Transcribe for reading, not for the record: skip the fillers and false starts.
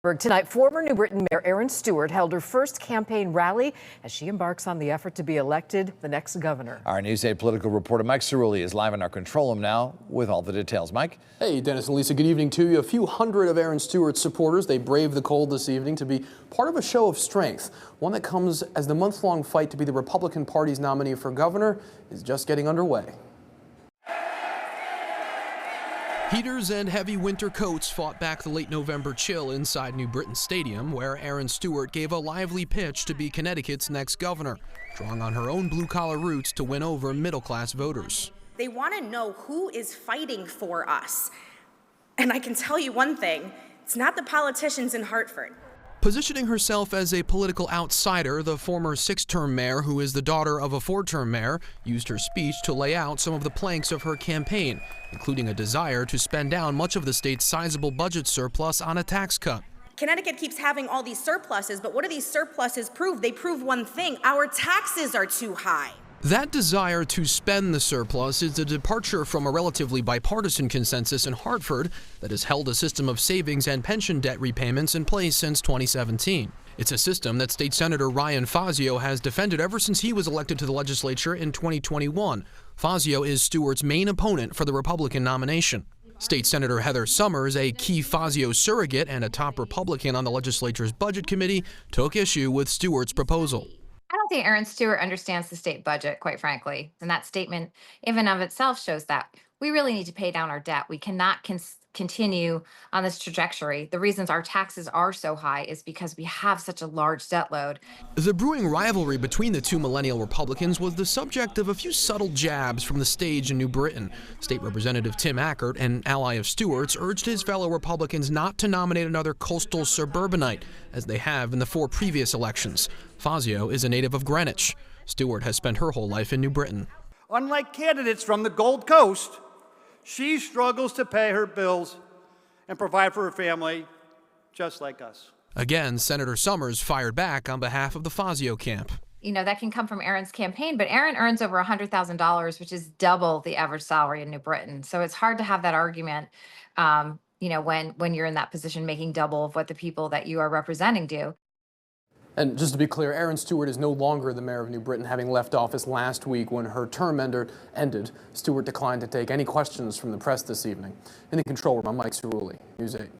Tonight, former New Britain Mayor Erin Stewart held her first campaign rally as she embarks on the effort to be elected the next governor. Our News 8 political reporter Mike Cerulli is live in our control room now with all the details. Mike? Hey, Dennis and Lisa, good evening to you. A few hundred of Erin Stewart's supporters, they braved the cold this evening to be part of a show of strength, one that comes as the month-long fight to be the Republican Party's nominee for governor is just getting underway. Heaters and heavy winter coats fought back the late November chill inside New Britain Stadium, where Erin Stewart gave a lively pitch to be Connecticut's next governor, drawing on her own blue-collar roots to win over middle-class voters. They want to know who is fighting for us. And I can tell you one thing, it's not the politicians in Hartford. Positioning herself as a political outsider, the former six-term mayor, who is the daughter of a four-term mayor, used her speech to lay out some of the planks of her campaign, including a desire to spend down much of the state's sizable budget surplus on a tax cut. Connecticut keeps having all these surpluses, but what do these surpluses prove? They prove one thing: our taxes are too high. That desire to spend the surplus is a departure from a relatively bipartisan consensus in Hartford that has held a system of savings and pension debt repayments in place since 2017. It's a system that State Senator Ryan Fazio has defended ever since he was elected to the legislature in 2021. Fazio is Stewart's main opponent for the Republican nomination. State Senator Heather Summers, a key Fazio surrogate and a top Republican on the legislature's budget committee, took issue with Stewart's proposal. I don't think Erin Stewart understands the state budget, quite frankly. And that statement, even of itself, shows that we really need to pay down our debt. We cannot continue on this trajectory. The reasons our taxes are so high is because we have such a large debt load. The brewing rivalry between the two millennial Republicans was the subject of a few subtle jabs from the stage in New Britain. State Representative Tim Ackert, an ally of Stewart's, urged his fellow Republicans not to nominate another coastal suburbanite, as they have in the 4 previous elections. Fazio is a native of Greenwich. Stewart has spent her whole life in New Britain. Unlike candidates from the Gold Coast, she struggles to pay her bills and provide for her family, just like us. Again, Senator Summers fired back on behalf of the Fazio camp. You know, that can come from Erin's campaign, but Erin earns over $100,000, which is double the average salary in New Britain. So it's hard to have that argument, when you're in that position, making double of what the people that you are representing do. And just to be clear, Erin Stewart is no longer the mayor of New Britain, having left office last week when her term ended. Stewart declined to take any questions from the press this evening. In the control room, I'm Mike Cerulli, News 8.